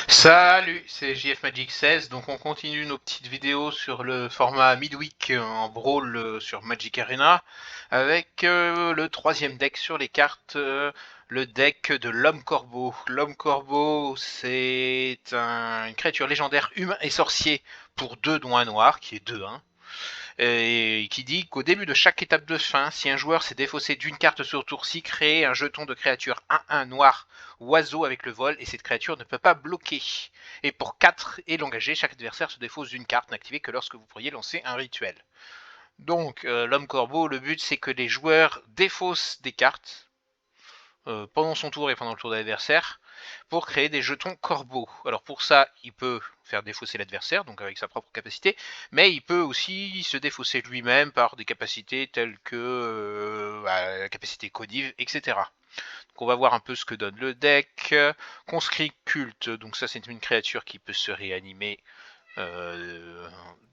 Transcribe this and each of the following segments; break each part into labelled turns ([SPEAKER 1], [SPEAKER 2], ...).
[SPEAKER 1] Salut, c'est JF Magic 16, donc on continue nos petites vidéos sur le format Midweek en Brawl sur Magic Arena avec le troisième deck sur les cartes, le deck de l'Homme Corbeau. L'Homme Corbeau, c'est une créature légendaire humain et sorcier pour 2 dont un noir, qui est 2-1. Et qui dit qu'au début de chaque étape de fin, si un joueur s'est défaussé d'une carte sur tour-ci, créez un jeton de créature 1-1 noir oiseau avec le vol et cette créature ne peut pas bloquer. Et pour 4 et l'engager, chaque adversaire se défausse d'une carte n'activée que lorsque vous pourriez lancer un rituel. Donc l'homme corbeau, le but c'est que les joueurs défaussent des cartes pendant son tour et pendant le tour de l'adversaire pour créer des jetons corbeaux. Alors pour ça, il peut faire défausser l'adversaire, donc avec sa propre capacité, mais il peut aussi se défausser lui-même par des capacités telles que la capacité codive, etc. Donc on va voir un peu ce que donne le deck. Conscrit culte, donc ça c'est une créature qui peut se réanimer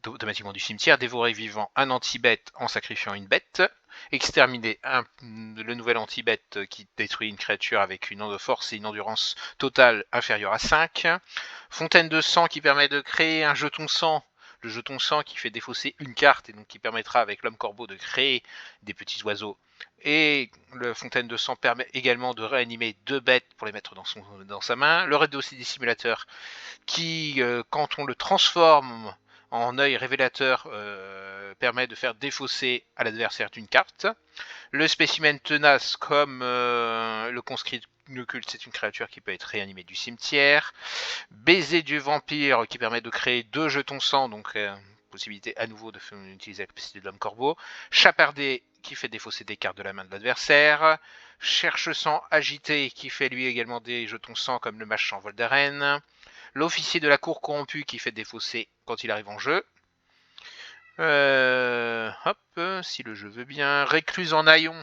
[SPEAKER 1] automatiquement du cimetière, dévorer vivant un anti-bête en sacrifiant une bête, exterminer le nouvel anti-bête qui détruit une créature avec une force et une endurance totale inférieure à 5, fontaine de sang qui permet de créer un jeton sang, le jeton sang qui fait défausser une carte et donc qui permettra avec l'homme corbeau de créer des petits oiseaux. Et le fontaine de sang permet également de réanimer 2 bêtes pour les mettre dans sa main. Le raid aussi des simulateurs qui, quand on le transforme en œil révélateur, permet de faire défausser à l'adversaire d'une carte. Le spécimen tenace, comme le conscrit culte, c'est une créature qui peut être réanimée du cimetière. Baiser du vampire, qui permet de créer 2 jetons sang, donc possibilité à nouveau d'utiliser la capacité de l'homme corbeau. Chapardé, qui fait défausser des cartes de la main de l'adversaire. Cherche sang agité, qui fait lui également des jetons sang comme le mage sans vol d'arène. L'officier de la cour corrompue qui fait défausser quand il arrive en jeu. Hop, si le jeu veut bien. Récluse en haillon,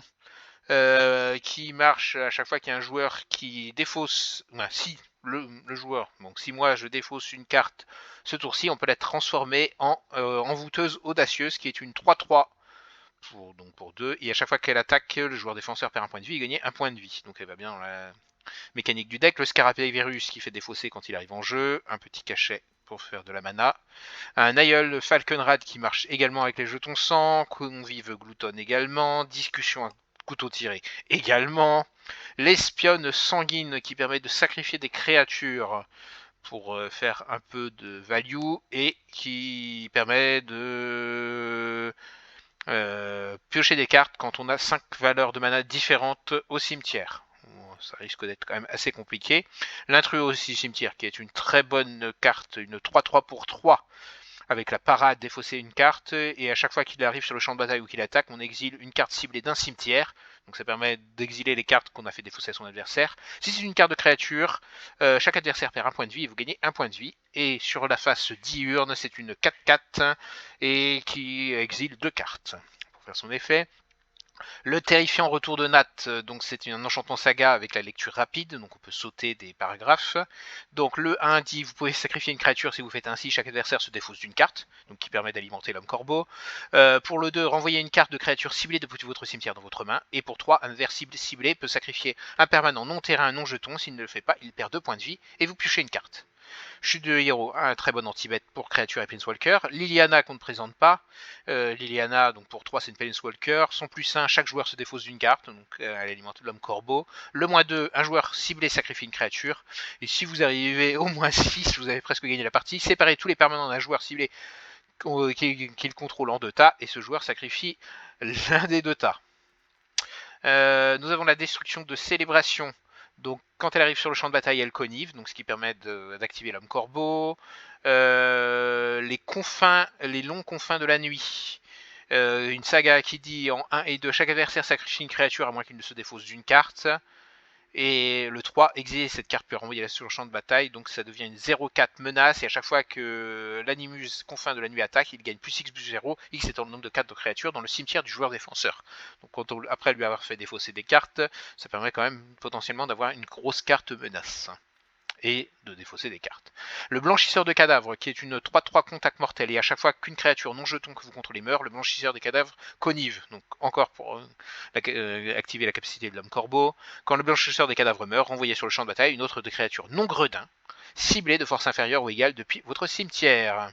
[SPEAKER 1] qui marche à chaque fois qu'il y a un joueur qui défausse. Si le joueur, donc si moi je défausse une carte ce tour-ci, on peut la transformer en envoûteuse audacieuse, qui est une 3-3 pour 2. Et à chaque fois qu'elle attaque, le joueur défenseur perd un point de vie et gagne un point de vie. Donc elle va bien dans la mécanique du deck. Le Scarabée Virus qui fait défausser quand il arrive en jeu. Un petit cachet pour faire de la mana. Un aïeul Falconrad qui marche également avec les jetons sang. Convive Glouton également. Discussion à couteau tiré également. L'espionne sanguine qui permet de sacrifier des créatures pour faire un peu de value et qui permet de piocher des cartes quand on a 5 valeurs de mana différentes au cimetière. Ça risque d'être quand même assez compliqué. L'intrus aussi cimetière qui est une très bonne carte, une 3-3 pour 3 avec la parade défausser une carte et à chaque fois qu'il arrive sur le champ de bataille ou qu'il attaque, on exile une carte ciblée d'un cimetière. Donc ça permet d'exiler les cartes qu'on a fait défausser à son adversaire. Si c'est une carte de créature, chaque adversaire perd un point de vie et vous gagnez un point de vie. Et sur la face diurne, c'est une 4-4 et qui exile 2 cartes pour faire son effet. Le terrifiant retour de Nat, donc c'est un enchantement saga avec la lecture rapide, donc on peut sauter des paragraphes. Donc le 1 dit vous pouvez sacrifier une créature, si vous faites ainsi, chaque adversaire se défausse d'une carte, donc qui permet d'alimenter l'homme corbeau. Pour le 2, renvoyez une carte de créature ciblée depuis votre cimetière dans votre main. Et pour 3, un adversaire ciblé peut sacrifier un permanent non terrain non jeton, s'il ne le fait pas, il perd 2 points de vie, et vous piochez une carte. Chute de héros, un très bon anti-bête pour créature et Planeswalker. Liliana qu'on ne présente pas. Liliana, donc pour 3, c'est une Planeswalker. Son plus 1, chaque joueur se défausse d'une carte, donc elle alimente l'homme corbeau. Le moins 2, un joueur ciblé sacrifie une créature. Et si vous arrivez au moins 6, vous avez presque gagné la partie. Séparez tous les permanents d'un joueur ciblé qu'il contrôle en 2 tas, et ce joueur sacrifie l'un des 2 tas. Nous avons la destruction de célébration. Donc quand elle arrive sur le champ de bataille, elle connive, donc ce qui permet d'activer l'homme corbeau. Les longs confins de la nuit. Une saga qui dit en 1 et 2, chaque adversaire sacrifie une créature à moins qu'il ne se défausse d'une carte. Et le 3, exiler cette carte peut renvoyer sur le champ de bataille, donc ça devient une 0-4 menace, et à chaque fois que l'animus confin de la nuit attaque, il gagne plus X plus 0, X étant le nombre de cartes de créatures dans le cimetière du joueur défenseur. Donc après lui avoir fait défausser des cartes, ça permet quand même potentiellement d'avoir une grosse carte menace et de défausser des cartes. Le blanchisseur de cadavres, qui est une 3-3 contact mortel, et à chaque fois qu'une créature non jeton que vous contrôlez meurt, le blanchisseur des cadavres connive, donc encore pour activer la capacité de l'homme corbeau. Quand le blanchisseur des cadavres meurt, renvoyez sur le champ de bataille une autre de créature non gredin, ciblé de force inférieure ou égale depuis votre cimetière.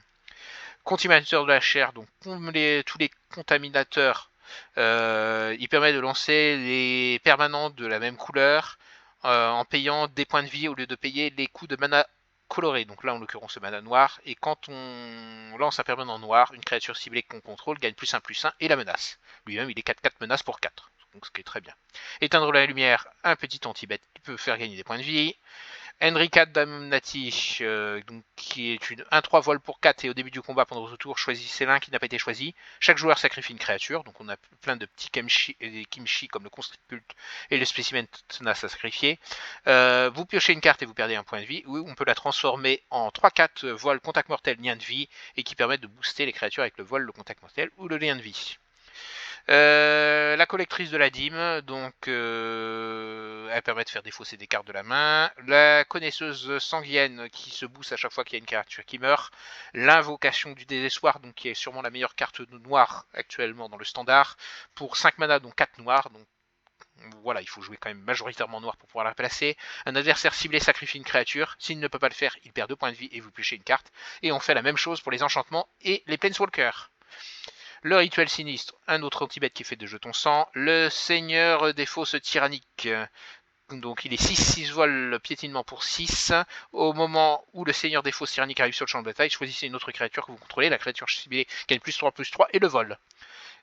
[SPEAKER 1] Contaminateur de la chair, donc comme tous les contaminateurs, il permet de lancer les permanents de la même couleur en payant des points de vie au lieu de payer les coûts de mana colorés. Donc là en l'occurrence le mana noir, et quand on lance un permanent noir, une créature ciblée qu'on contrôle gagne +1/+1 et la menace. Lui-même il est 4/4 menace pour 4, donc ce qui est très bien. Éteindre la lumière, un petit anti-bet qui peut faire gagner des points de vie. Enrika Damnati, qui est une 1-3 vol pour 4 et au début du combat pendant votre tour, choisissez l'un qui n'a pas été choisi. Chaque joueur sacrifie une créature, donc on a plein de petits kimchi comme le conscript culte et le spécimen tenace à sacrifier. Vous piochez une carte et vous perdez un point de vie, ou on peut la transformer en 3-4 vol, contact mortel, lien de vie, et qui permettent de booster les créatures avec le vol, le contact mortel ou le lien de vie. La collectrice de la dîme, donc elle permet de faire défausser des cartes de la main. La connaisseuse sanguienne qui se booste à chaque fois qu'il y a une créature qui meurt. L'invocation du désespoir, donc qui est sûrement la meilleure carte noire actuellement dans le standard, pour 5 mana, donc 4 noirs. Donc voilà, il faut jouer quand même majoritairement noir pour pouvoir la placer. Un adversaire ciblé sacrifie une créature. S'il ne peut pas le faire, il perd 2 points de vie et vous piochez une carte. Et on fait la même chose pour les enchantements et les planeswalkers. Le rituel sinistre, un autre anti-bet qui fait de jetons sang. Le seigneur des fosses tyranniques, donc il est 6 vol piétinement pour 6. Au moment où le seigneur des fosses tyranniques arrive sur le champ de bataille, choisissez une autre créature que vous contrôlez. La créature ciblée gagne +3/+3 et le vol.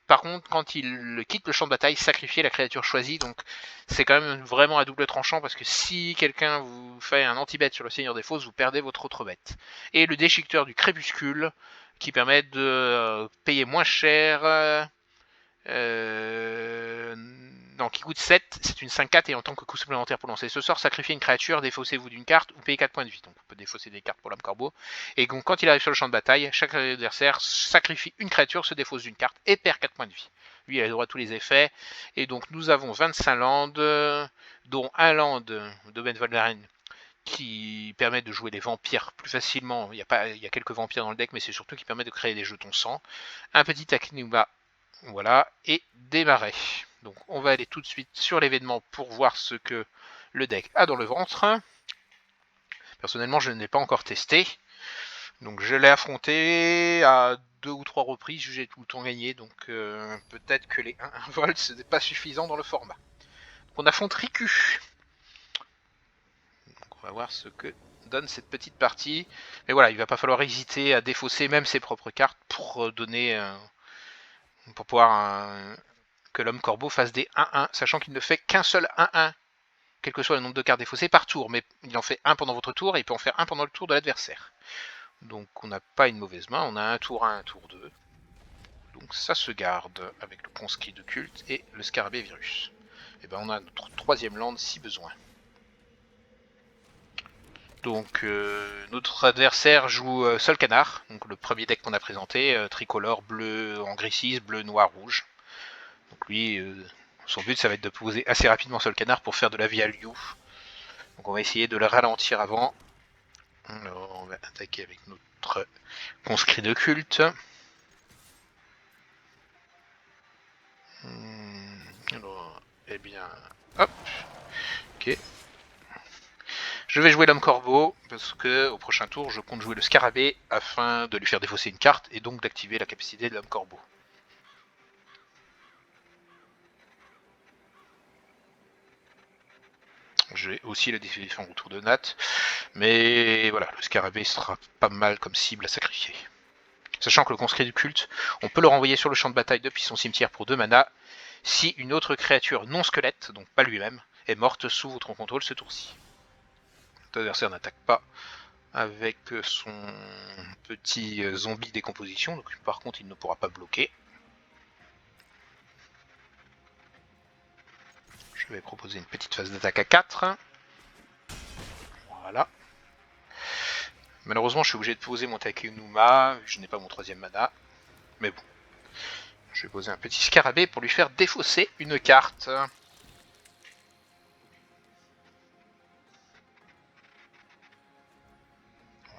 [SPEAKER 1] Par contre, quand il quitte le champ de bataille, sacrifiez la créature choisie. Donc c'est quand même vraiment à double tranchant, parce que si quelqu'un vous fait un anti-bet sur le seigneur des fosses, vous perdez votre autre bête. Et le déchiqueteur du crépuscule, qui permet de payer moins cher, non, qui coûte 7, c'est une 5/4 et en tant que coût supplémentaire pour lancer ce sort, sacrifiez une créature, défaussez-vous d'une carte ou payez 4 points de vie. Donc on peut défausser des cartes pour l'homme corbeau. Et donc quand il arrive sur le champ de bataille, chaque adversaire sacrifie une créature, se défausse d'une carte et perd 4 points de vie. Lui il a le droit à tous les effets. Et donc nous avons 25 landes, dont un land de Ben Valdarren qui permet de jouer les vampires plus facilement. Il y a quelques vampires dans le deck, mais c'est surtout qui permet de créer des jetons sang. Un petit Aknuma, voilà, et démarrer. Donc on va aller tout de suite sur l'événement pour voir ce que le deck a dans le ventre. Personnellement, je ne l'ai pas encore testé. Donc je l'ai affronté à 2 ou 3 reprises, j'ai tout le temps gagné, donc peut-être que les 1 vol, ce n'est pas suffisant dans le format. Donc on affronte Riku. On va voir ce que donne cette petite partie. Mais voilà, il va pas falloir hésiter à défausser même ses propres cartes pour donner, pour pouvoir que l'homme corbeau fasse des 1-1, sachant qu'il ne fait qu'un seul 1-1, quel que soit le nombre de cartes défaussées par tour. Mais il en fait un pendant votre tour et il peut en faire un pendant le tour de l'adversaire. Donc on n'a pas une mauvaise main, on a un tour 1, un tour 2. Donc ça se garde avec le conscrit de culte et le scarabée virus. Et ben on a notre 3ème land si besoin. Donc notre adversaire joue Seul Canard, donc le premier deck qu'on a présenté, tricolore, bleu en gris 6, bleu, noir, rouge. Donc lui, son but ça va être de poser assez rapidement Seul Canard pour faire de la value. Donc on va essayer de le ralentir avant. Alors on va attaquer avec notre conscrit de culte. Alors, eh bien, hop, ok. Je vais jouer l'homme corbeau, parce que au prochain tour, je compte jouer le scarabée afin de lui faire défausser une carte et donc d'activer la capacité de l'homme corbeau. Je vais aussi le défendre autour de Nat, mais voilà, le scarabée sera pas mal comme cible à sacrifier. Sachant que le conscrit du culte, on peut le renvoyer sur le champ de bataille depuis son cimetière pour 2 mana, si une autre créature non squelette, donc pas lui-même, est morte sous votre contrôle ce tour-ci. L'adversaire n'attaque pas avec son petit zombie décomposition, donc par contre il ne pourra pas bloquer. Je vais proposer une petite phase d'attaque à 4. Voilà. Malheureusement je suis obligé de poser mon Takenuma, je n'ai pas mon 3ème mana. Mais bon. Je vais poser un petit scarabée pour lui faire défausser une carte.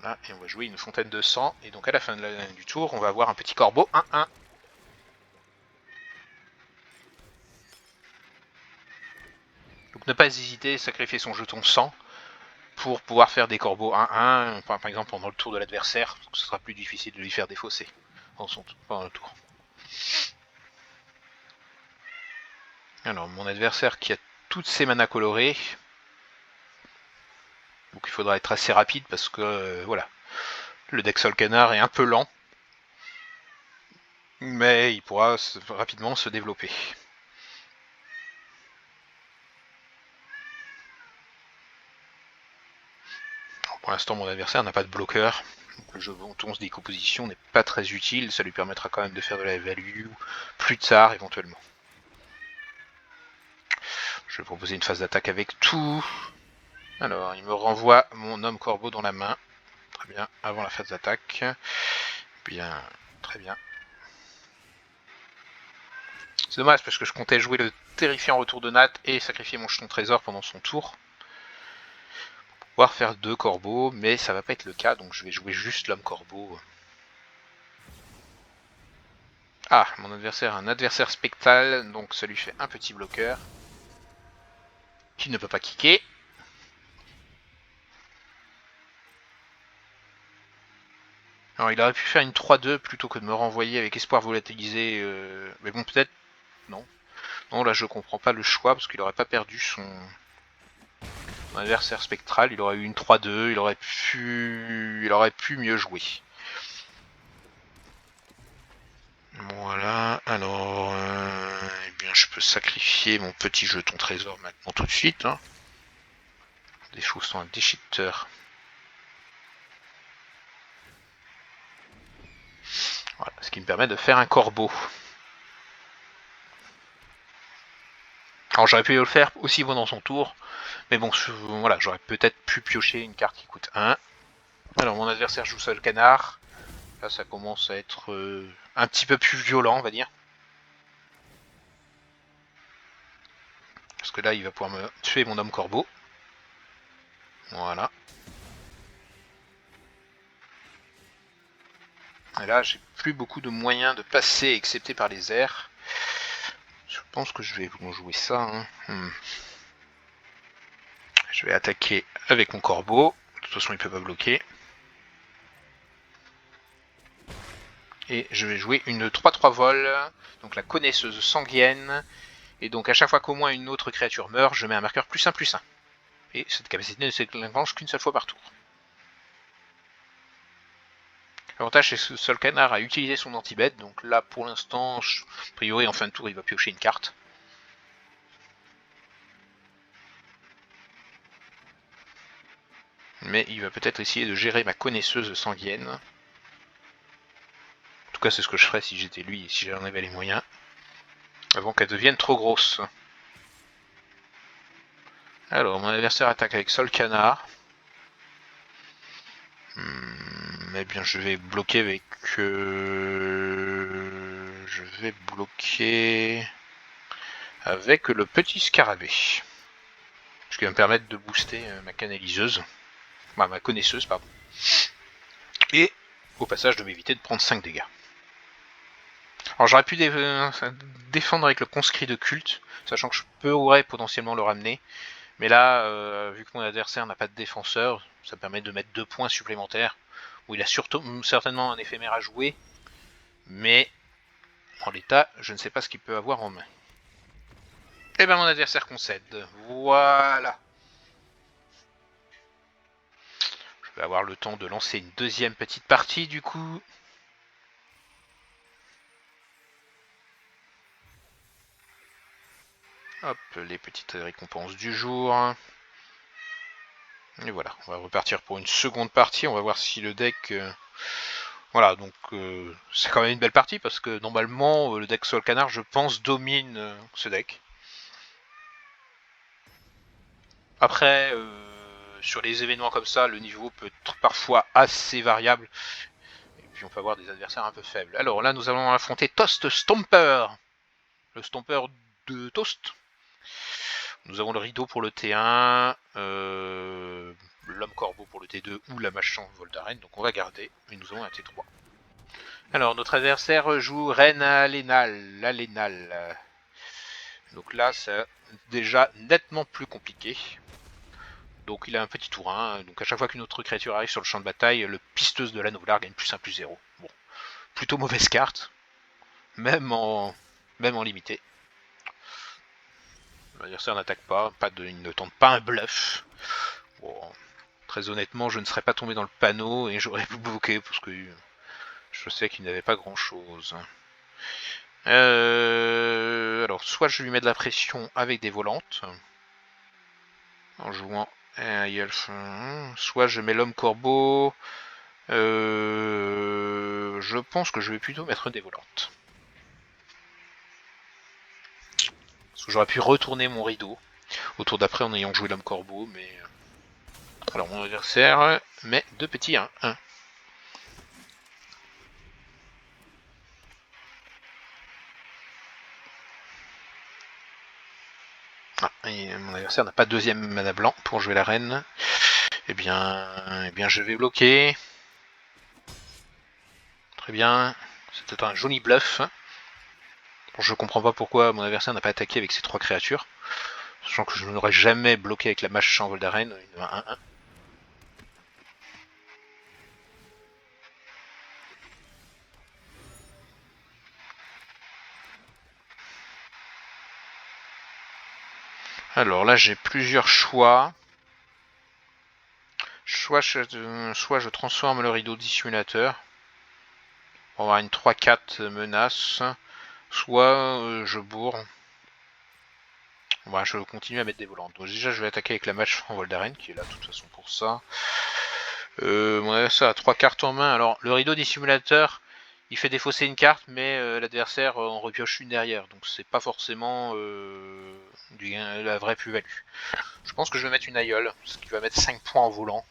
[SPEAKER 1] Voilà, et on va jouer une fontaine de sang. Et donc à la fin du tour, on va avoir un petit corbeau 1-1. Donc ne pas hésiter à sacrifier son jeton sang pour pouvoir faire des corbeaux 1-1, par exemple pendant le tour de l'adversaire, ce sera plus difficile de lui faire défausser pendant le tour. Alors mon adversaire qui a toutes ses manas colorées, donc il faudra être assez rapide parce que voilà, le deck Sol Canard est un peu lent, mais il pourra rapidement se développer. Pour l'instant, mon adversaire n'a pas de bloqueur. Donc le jeu Vonton de décomposition n'est pas très utile. Ça lui permettra quand même de faire de la value, plus de tsar éventuellement. Je vais proposer une phase d'attaque avec tout. Alors, il me renvoie mon homme corbeau dans la main. Très bien, avant la phase d'attaque. Bien, très bien. C'est dommage parce que je comptais jouer le terrifiant retour de Nat et sacrifier mon jeton trésor pendant son tour. Pouvoir faire 2 corbeaux, mais ça va pas être le cas, donc je vais jouer juste l'homme corbeau. Ah, mon adversaire a un adversaire spectral, donc ça lui fait un petit bloqueur. Qui ne peut pas kicker. Alors il aurait pu faire une 3-2 plutôt que de me renvoyer avec espoir volatilisé. Mais bon, peut-être. Non. Non, là je comprends pas le choix parce qu'il aurait pas perdu son adversaire spectral. Il aurait eu une 3-2. Il aurait pu mieux jouer. Voilà. Alors, eh bien, je peux sacrifier mon petit jeton trésor maintenant tout de suite. Hein. Des choses sont un déchiqueteur. Voilà, ce qui me permet de faire un corbeau. Alors j'aurais pu le faire aussi pendant son tour, mais bon, voilà, j'aurais peut-être pu piocher une carte qui coûte 1. Alors mon adversaire joue Sol Canard. Là ça commence à être un petit peu plus violent, on va dire. Parce que là il va pouvoir me tuer mon homme corbeau. Voilà. Et là j'ai plus beaucoup de moyens de passer, excepté par les airs. Je pense que je vais vous jouer ça. Hein. Je vais attaquer avec mon corbeau. De toute façon il peut pas bloquer. Et je vais jouer une 3-3 vol, donc la connaisseuse sanguienne. Et donc à chaque fois qu'au moins une autre créature meurt, je mets un marqueur +1/+1. Et cette capacité ne s'enclenche qu'une seule fois par tour. L'avantage c'est que Sol Canard a utilisé son anti-bête, donc là pour l'instant, a priori en fin de tour il va piocher une carte. Mais il va peut-être essayer de gérer ma connaisseuse sanguienne. En tout cas c'est ce que je ferais si j'étais lui et si j'en avais les moyens. Avant qu'elle devienne trop grosse. Alors mon adversaire attaque avec Sol Canard. Eh bien je vais bloquer avec... Je vais bloquer... avec le petit scarabée. Ce qui va me permettre de booster ma canaliseuse. Enfin, ma connaisseuse, pardon. Et au passage de m'éviter de prendre 5 dégâts. Alors j'aurais pu défendre avec le conscrit de culte, sachant que je pourrais potentiellement le ramener. Mais là, vu que mon adversaire n'a pas de défenseur, ça me permet de mettre 2 points supplémentaires. Où il a certainement un éphémère à jouer. Mais en l'état, je ne sais pas ce qu'il peut avoir en main. Et bien mon adversaire concède. Voilà. Je vais avoir le temps de lancer une deuxième petite partie du coup. Hop, les petites récompenses du jour. Et voilà, on va repartir pour une seconde partie. On va voir si le deck... Voilà, donc c'est quand même une belle partie parce que normalement le deck Sol Canard, je pense, domine ce deck. Après, sur les événements comme ça, le niveau peut être parfois assez variable. Et puis on peut avoir des adversaires un peu faibles. Alors là, nous allons affronter Toast Stomper. Le Stomper de Toast. Nous avons le rideau pour le T1, l'homme corbeau pour le T2 ou la mâche Voldaren, donc on va garder, mais nous avons un T3. Alors notre adversaire joue Reine l'Alénal. Donc là c'est déjà nettement plus compliqué. Donc il a un petit tour 1, donc à chaque fois qu'une autre créature arrive sur le champ de bataille, le pisteuse de l'Anneau gagne +1/+0. Bon, plutôt mauvaise carte, même en limité. L'adversaire n'attaque pas, il ne tente pas un bluff. Bon, très honnêtement, je ne serais pas tombé dans le panneau et j'aurais bloqué parce que je sais qu'il n'avait pas grand chose. Alors, soit je lui mets de la pression avec des volantes, en jouant un Yelf, soit je mets l'homme corbeau. Je pense que je vais plutôt mettre des volantes. Parce que j'aurais pu retourner mon rideau au tour d'après en ayant joué l'homme corbeau, mais... Alors mon adversaire met 2 petits 1-1. Ah, et mon adversaire n'a pas de deuxième mana blanc pour jouer la reine. Eh bien je vais bloquer. Très bien. C'était un joli bluff. Bon, je comprends pas pourquoi mon adversaire n'a pas attaqué avec ces 3 créatures. Sachant que je n'aurais jamais bloqué avec la mâche en vol d'arène, une 1-1. Alors là j'ai plusieurs choix. Soit je transforme le rideau dissimulateur pour avoir une 3-4 menace, soit je bourre. Bon, je continue à mettre des volantes. Donc déjà je vais attaquer avec la match en vol d'arène qui est là de toute façon pour ça. Mon adversaire a 3 cartes en main. Alors le rideau dissimulateur il fait défausser une carte mais l'adversaire en repioche une derrière. Donc c'est pas forcément la vraie plus-value. Je pense que je vais mettre une aïeule, ce qui va mettre 5 points en volant.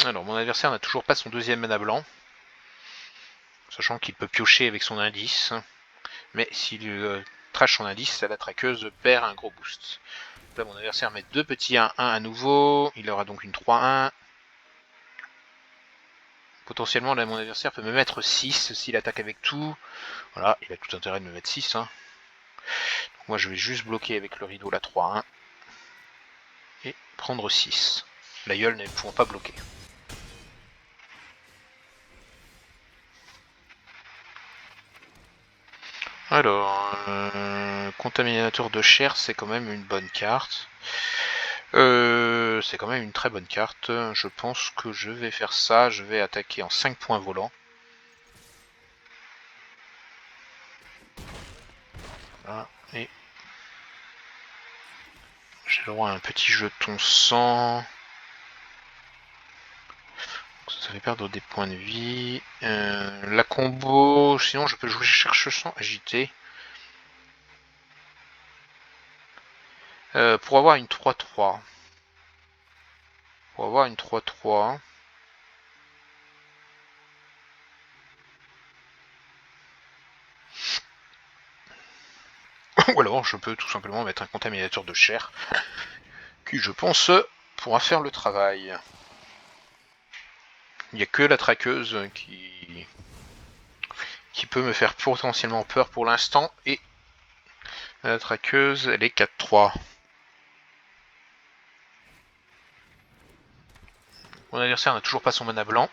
[SPEAKER 1] Alors mon adversaire n'a toujours pas son deuxième mana blanc, sachant qu'il peut piocher avec son indice, mais s'il trash son indice, la traqueuse perd un gros boost. Là mon adversaire met 2 petits 1-1 à nouveau, il aura donc une 3-1. Potentiellement là mon adversaire peut me mettre 6 s'il attaque avec tout. Voilà, il a tout intérêt de me mettre 6. Donc moi je vais juste bloquer avec le rideau la 3-1 et prendre 6. L'aïeul ne pouvant pas bloquer. Alors, contaminateur de chair, c'est quand même une bonne carte. C'est quand même une très bonne carte. Je pense que je vais faire ça. Je vais attaquer en 5 points volants. Voilà, et j'ai le droit à un petit jeton sang. Ça fait perdre des points de vie. La combo, sinon je peux jouer cherche sang agité. Pour avoir une 3-3. Pour avoir une 3-3. Ou alors je peux tout simplement mettre un contaminateur de chair. Qui je pense pourra faire le travail. Il n'y a que la traqueuse qui peut me faire potentiellement peur pour l'instant. Et la traqueuse, elle est 4-3. Mon adversaire n'a toujours pas son mana blanc.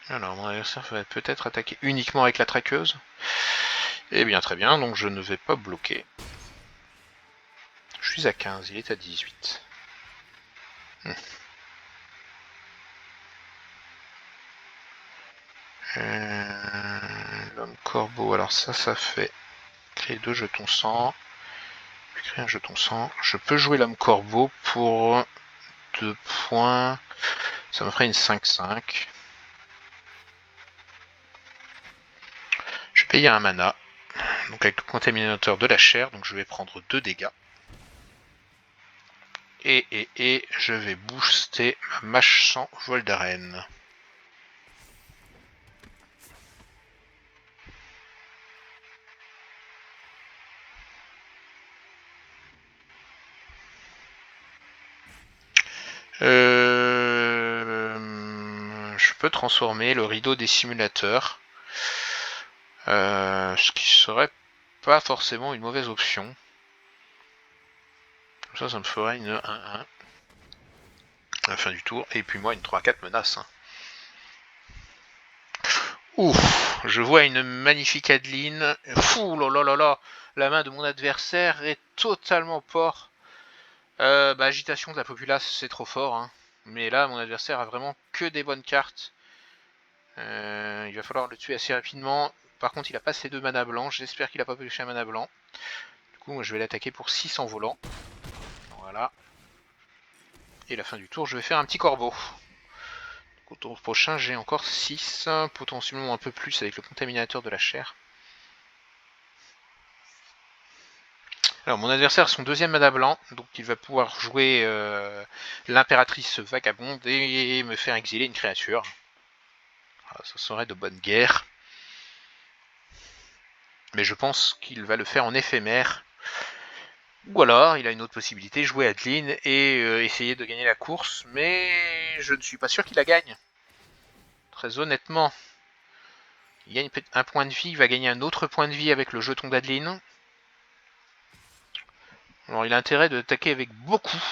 [SPEAKER 1] Alors mon adversaire va peut-être attaquer uniquement avec la traqueuse. Eh bien très bien, donc je ne vais pas bloquer. Je suis à 15, il est à 18. L'homme corbeau, alors ça fait créer 2 jetons sang. Puis créer un jeton sang. Je peux jouer l'homme corbeau pour 2 points. Ça me ferait une 5-5. Je vais payer un mana. Donc avec le contaminateur de la chair, donc je vais prendre 2 dégâts. Et je vais booster ma mâche sans vol d'arène. Je peux transformer le rideau des simulateurs Ce qui serait pas forcément une mauvaise option. Ça me ferait une 1-1 à la fin du tour. Et puis moi, une 3-4 menace. Ouf, je vois une magnifique Adeline. Fou, là là là là. La main de mon adversaire est totalement porte. Agitation de la populace, c'est trop fort. Hein. Mais là, mon adversaire a vraiment que des bonnes cartes. Il va falloir le tuer assez rapidement. Par contre, il a pas ses 2 mana blancs. J'espère qu'il a pas pioché un mana blanc. Du coup, moi, je vais l'attaquer pour 6 en volant. Voilà. Et la fin du tour, je vais faire un petit corbeau. Donc, au tour prochain, j'ai encore 6, potentiellement un peu plus avec le contaminateur de la chair. Alors, mon adversaire a son 2e mana blanc, donc il va pouvoir jouer l'impératrice vagabonde et me faire exiler une créature. Alors, ça serait de bonne guerre. Mais je pense qu'il va le faire en éphémère. Ou alors, il a une autre possibilité, jouer Adeline et essayer de gagner la course, mais je ne suis pas sûr qu'il la gagne. Très honnêtement, il gagne un point de vie, il va gagner un autre point de vie avec le jeton d'Adeline. Alors il a intérêt de attaquer avec beaucoup,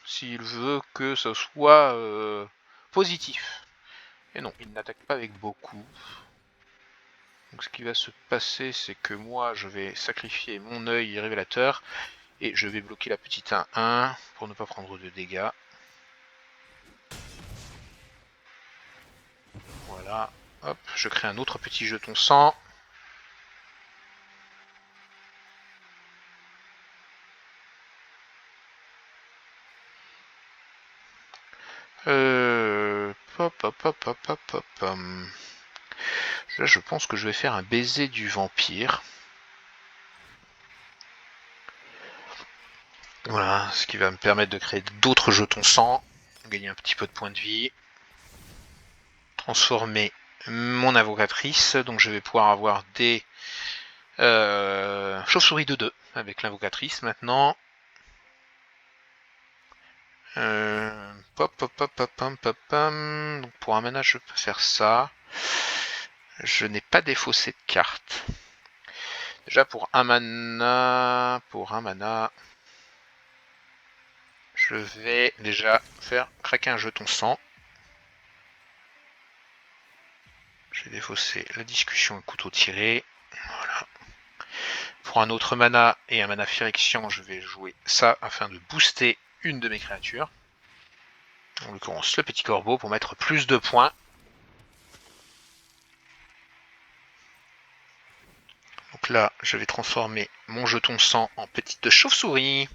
[SPEAKER 1] s'il veut que ce soit positif. Et non, il n'attaque pas avec beaucoup. Donc ce qui va se passer, c'est que moi, je vais sacrifier mon œil révélateur, et je vais bloquer la petite 1-1 pour ne pas prendre de dégâts. Voilà, hop, je crée un autre petit jeton sang. Pop, pop, pop, pop, pop, pop. Là, je pense que je vais faire un baiser du vampire. Voilà, ce qui va me permettre de créer d'autres jetons sang, gagner un petit peu de points de vie, transformer mon invocatrice, donc je vais pouvoir avoir des chauves-souris de 2 avec l'invocatrice maintenant. Pop, pop, pop, pop, pop, pop, pop. Donc pour un mana, je peux faire ça. Je n'ai pas défaussé de carte. Déjà pour un mana, je vais déjà faire craquer un jeton sang. Je vais défausser la discussion et couteau tiré. Voilà. Pour un autre mana et un mana Phyrexian, je vais jouer ça afin de booster une de mes créatures. En l'occurrence le petit corbeau pour mettre plus de points. Donc là, je vais transformer mon jeton sang en petite chauve-souris.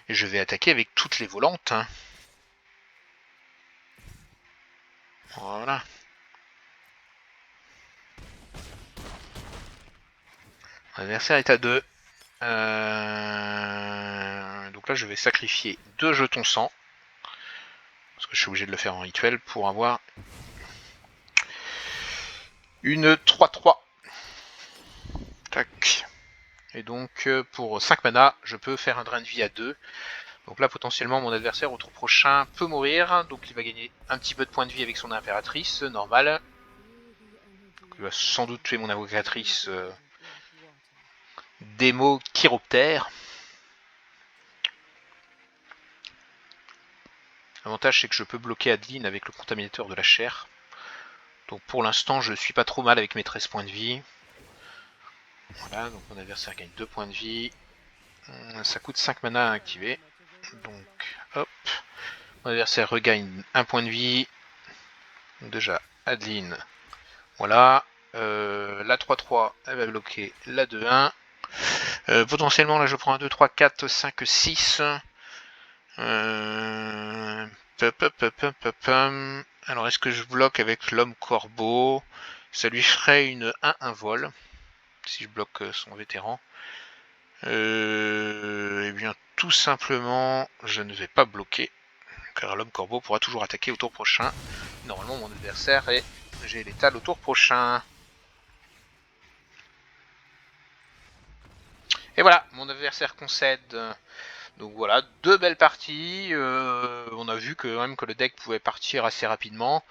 [SPEAKER 1] Et je vais attaquer avec toutes les volantes. Voilà. L'adversaire est à 2. Donc là, je vais sacrifier 2 jetons sang. Parce que je suis obligé de le faire en rituel pour avoir une 3-3. Tac. Et donc, pour 5 mana, je peux faire un drain de vie à 2. Donc là, potentiellement, mon adversaire au tour prochain peut mourir. Donc il va gagner un petit peu de points de vie avec son impératrice, normal. Donc, il va sans doute tuer mon invocatrice démo chiroptère. L'avantage, c'est que je peux bloquer Adeline avec le contaminateur de la chair. Donc pour l'instant, je suis pas trop mal avec mes 13 points de vie. Voilà, donc mon adversaire gagne 2 points de vie. Ça coûte 5 mana à activer. Donc, hop. Mon adversaire regagne 1 point de vie. Donc déjà, Adeline. Voilà. La 3-3, elle va bloquer la 2-1. Potentiellement, là, je prends un 2, 3, 4, 5, 6. Alors, est-ce que je bloque avec l'homme corbeau? Ça lui ferait une 1-1 vol. Si je bloque son vétéran. Eh bien, tout simplement, je ne vais pas bloquer. Car l'homme corbeau pourra toujours attaquer au tour prochain. Normalement, mon adversaire est... J'ai l'étal au tour prochain. Et voilà, mon adversaire concède. Donc voilà, 2 belles parties. On a vu que, même que le deck pouvait partir assez rapidement.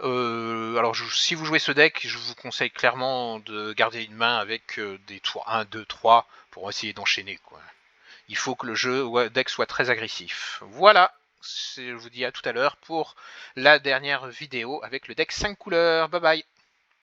[SPEAKER 1] Alors si vous jouez ce deck, je vous conseille clairement de garder une main avec des tours 1, 2, 3 pour essayer d'enchaîner, quoi. Il faut que le deck soit très agressif. Voilà, je vous dis à tout à l'heure pour la dernière vidéo avec le deck 5 couleurs. Bye bye.